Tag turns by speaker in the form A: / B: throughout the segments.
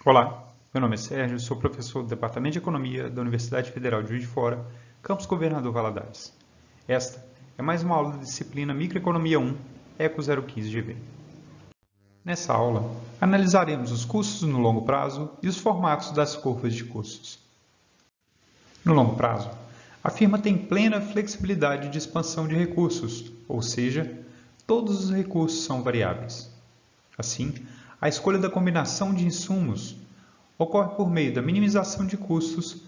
A: Olá, meu nome é Sérgio, sou professor do Departamento de Economia da Universidade Federal de Juiz de Fora, campus Governador Valadares. Esta é mais uma aula da disciplina Microeconomia 1, ECO 015-GB. Nessa aula, analisaremos os custos no longo prazo e os formatos das curvas de custos. No longo prazo, a firma tem plena flexibilidade de expansão de recursos, ou seja, todos os recursos são variáveis. Assim, a escolha da combinação de insumos ocorre por meio da minimização de custos,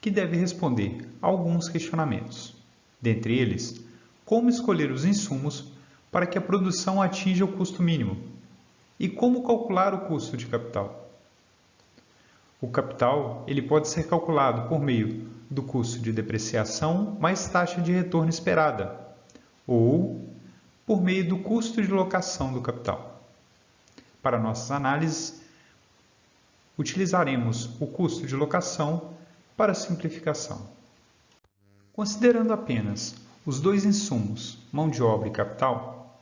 A: que deve responder a alguns questionamentos. Dentre eles, como escolher os insumos para que a produção atinja o custo mínimo e como calcular o custo de capital. O capital ele pode ser calculado por meio do custo de depreciação mais taxa de retorno esperada, ou por meio do custo de locação do capital. Para nossas análises, utilizaremos o custo de locação para simplificação. Considerando apenas os dois insumos, mão de obra e capital,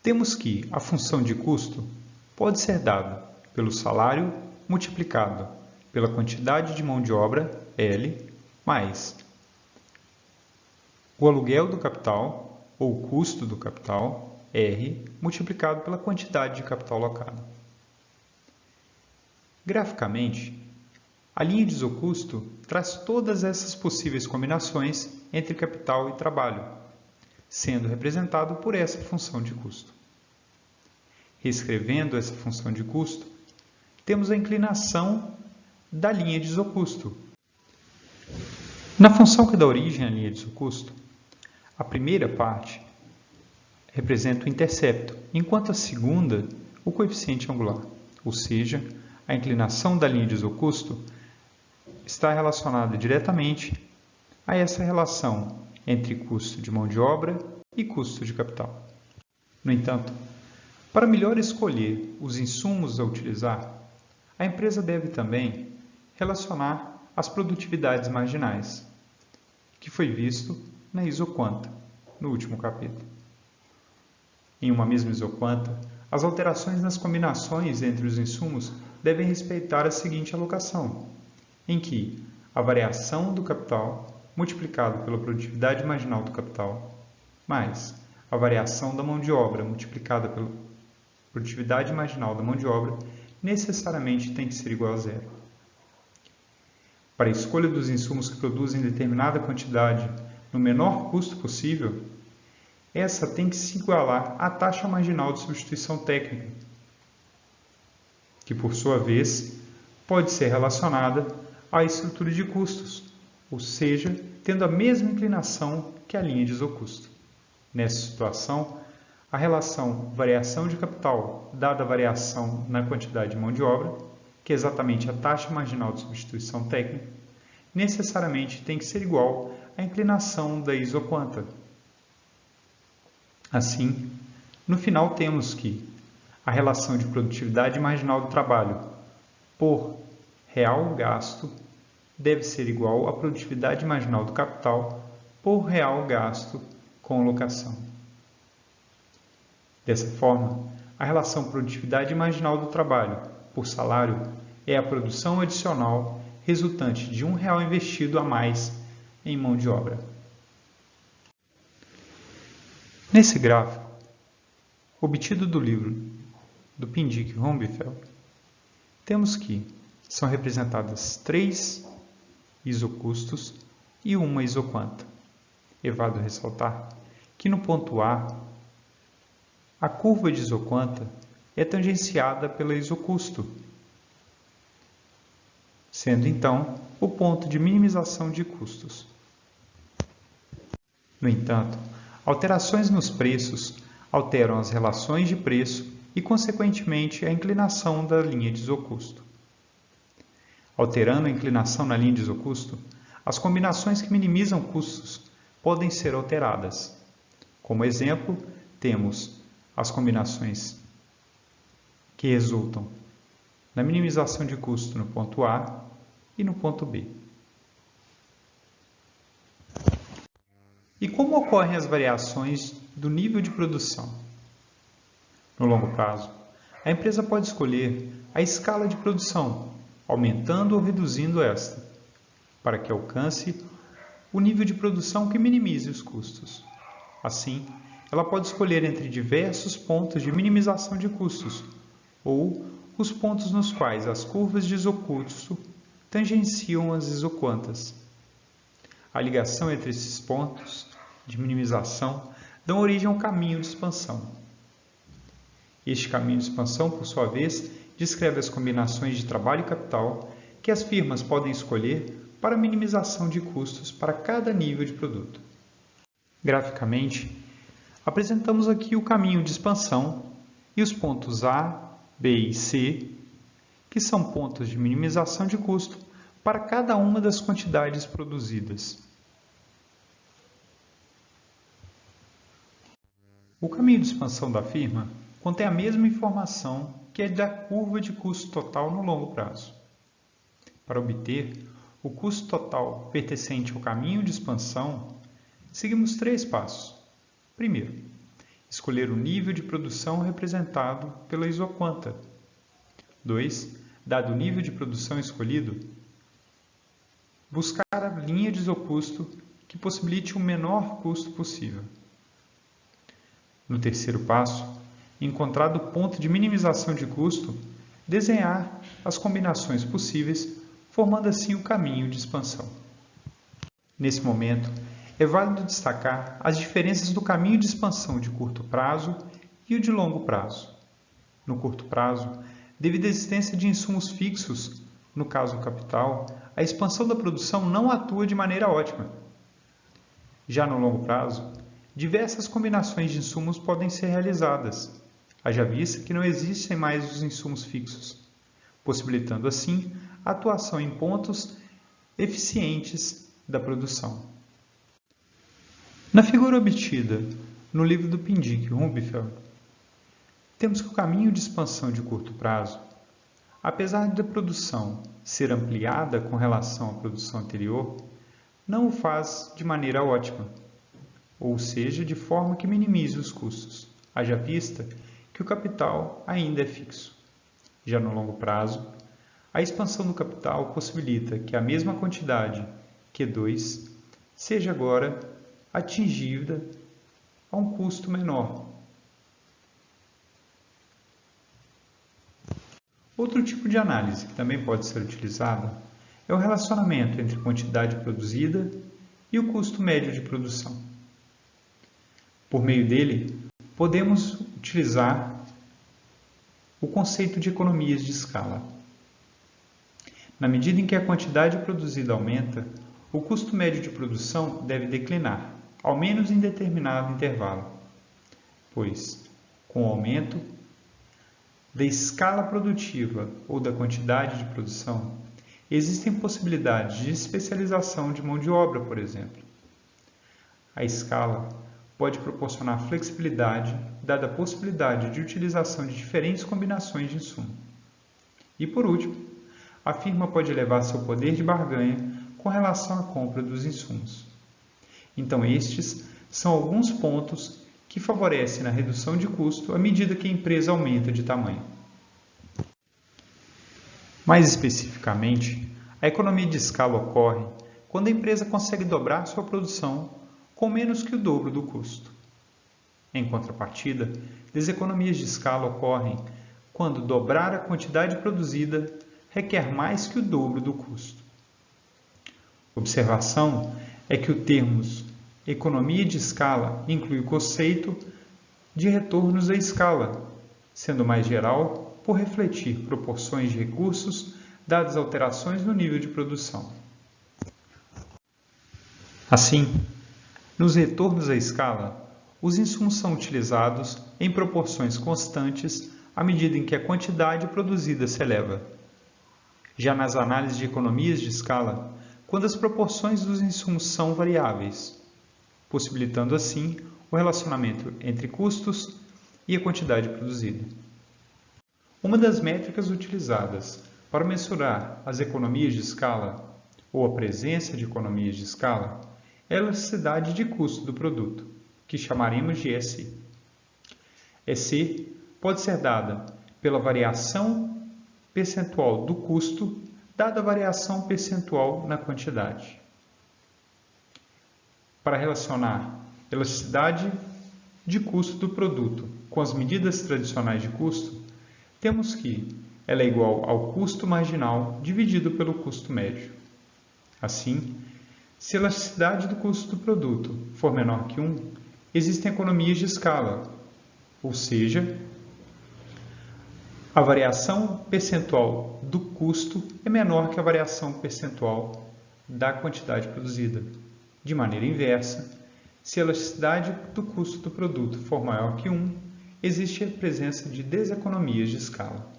A: temos que a função de custo pode ser dada pelo salário multiplicado pela quantidade de mão de obra, L, mais o aluguel do capital, ou custo do capital, R, multiplicado pela quantidade de capital locado. Graficamente, a linha de isocusto traz todas essas possíveis combinações entre capital e trabalho, sendo representado por essa função de custo. Reescrevendo essa função de custo, temos a inclinação da linha de isocusto. Na função que dá origem à linha de isocusto, a primeira parte representa o intercepto, enquanto a segunda, o coeficiente angular, ou seja, a inclinação da linha de isocusto está relacionada diretamente a essa relação entre custo de mão de obra e custo de capital. No entanto, para melhor escolher os insumos a utilizar, a empresa deve também relacionar as produtividades marginais, que foi visto na isoquanta, no último capítulo. Em uma mesma isoquanta, as alterações nas combinações entre os insumos devem respeitar a seguinte alocação, em que a variação do capital multiplicado pela produtividade marginal do capital, mais a variação da mão de obra multiplicada pela produtividade marginal da mão de obra, necessariamente tem que ser igual a zero. Para a escolha dos insumos que produzem determinada quantidade no menor custo possível, essa tem que se igualar à taxa marginal de substituição técnica, que, por sua vez, pode ser relacionada à estrutura de custos, ou seja, tendo a mesma inclinação que a linha de isocusto. Nessa situação, a relação variação de capital dada a variação na quantidade de mão de obra, que é exatamente a taxa marginal de substituição técnica, necessariamente tem que ser igual à inclinação da isoquanta. Assim, no final temos que a relação de produtividade marginal do trabalho por real gasto deve ser igual à produtividade marginal do capital por real gasto com locação. Dessa forma, a relação produtividade marginal do trabalho por salário é a produção adicional resultante de R$1 investido a mais em mão de obra. Nesse gráfico, obtido do livro do Pindyck e Rubenfeld, temos que são representadas 3 isocustos e uma isoquanta. É válido ressaltar que no ponto A, a curva de isoquanta é tangenciada pela isocusto, sendo então o ponto de minimização de custos. No entanto, alterações nos preços alteram as relações de preço e, consequentemente, a inclinação da linha de isocusto. Alterando a inclinação na linha de isocusto, as combinações que minimizam custos podem ser alteradas. Como exemplo, temos as combinações que resultam na minimização de custo no ponto A e no ponto B. E como ocorrem as variações do nível de produção? No longo prazo, a empresa pode escolher a escala de produção, aumentando ou reduzindo esta, para que alcance o nível de produção que minimize os custos. Assim, ela pode escolher entre diversos pontos de minimização de custos, ou os pontos nos quais as curvas de isocusto tangenciam as isoquantas. A ligação entre esses pontos de minimização dá origem ao caminho de expansão. Este caminho de expansão, por sua vez, descreve as combinações de trabalho e capital que as firmas podem escolher para a minimização de custos para cada nível de produto. Graficamente, apresentamos aqui o caminho de expansão e os pontos A, B e C, que são pontos de minimização de custo para cada uma das quantidades produzidas. O caminho de expansão da firma contém a mesma informação que é da curva de custo total no longo prazo. Para obter o custo total pertencente ao caminho de expansão, seguimos 3 passos. Primeiro, escolher o nível de produção representado pela isoquanta. 2. Dado o nível de produção escolhido, buscar a linha de isocusto que possibilite o menor custo possível. No terceiro passo, encontrado o ponto de minimização de custo, desenhar as combinações possíveis, formando assim o caminho de expansão. Nesse momento, é válido destacar as diferenças do caminho de expansão de curto prazo e o de longo prazo. No curto prazo, devido à existência de insumos fixos, no caso o capital, a expansão da produção não atua de maneira ótima. Já no longo prazo, diversas combinações de insumos podem ser realizadas, haja vista que não existem mais os insumos fixos, possibilitando assim a atuação em pontos eficientes da produção. Na figura obtida no livro do Pindyck e Rubenfeld, temos que o caminho de expansão de curto prazo, apesar da produção ser ampliada com relação à produção anterior, não o faz de maneira ótima, ou seja, de forma que minimize os custos, haja vista que o capital ainda é fixo. Já no longo prazo, a expansão do capital possibilita que a mesma quantidade, Q2, seja agora atingida a um custo menor. Outro tipo de análise que também pode ser utilizada é o relacionamento entre a quantidade produzida e o custo médio de produção. Por meio dele, podemos utilizar o conceito de economias de escala. Na medida em que a quantidade produzida aumenta, o custo médio de produção deve declinar, ao menos em determinado intervalo, pois, com o aumento da escala produtiva ou da quantidade de produção, existem possibilidades de especialização de mão de obra, por exemplo. A escala pode proporcionar flexibilidade, dada a possibilidade de utilização de diferentes combinações de insumo. E, por último, a firma pode elevar seu poder de barganha com relação à compra dos insumos. Então, estes são alguns pontos que favorecem na redução de custo à medida que a empresa aumenta de tamanho. Mais especificamente, a economia de escala ocorre quando a empresa consegue dobrar sua produção com menos que o dobro do custo. Em contrapartida, deseconomias de escala ocorrem quando dobrar a quantidade produzida requer mais que o dobro do custo. Observação é que o termo economia de escala inclui o conceito de retornos à escala, sendo mais geral por refletir proporções de recursos dadas alterações no nível de produção. Assim, nos retornos à escala, os insumos são utilizados em proporções constantes à medida em que a quantidade produzida se eleva. Já nas análises de economias de escala, quando as proporções dos insumos são variáveis, possibilitando assim o relacionamento entre custos e a quantidade produzida. Uma das métricas utilizadas para mensurar as economias de escala, ou a presença de economias de escala, é a elasticidade de custo do produto, que chamaremos de EC. EC pode ser dada pela variação percentual do custo dada a variação percentual na quantidade. Para relacionar elasticidade de custo do produto com as medidas tradicionais de custo, temos que ela é igual ao custo marginal dividido pelo custo médio. Assim, se a elasticidade do custo do produto for menor que 1, existem economias de escala, ou seja, a variação percentual do custo é menor que a variação percentual da quantidade produzida. De maneira inversa, se a elasticidade do custo do produto for maior que 1, existe a presença de deseconomias de escala.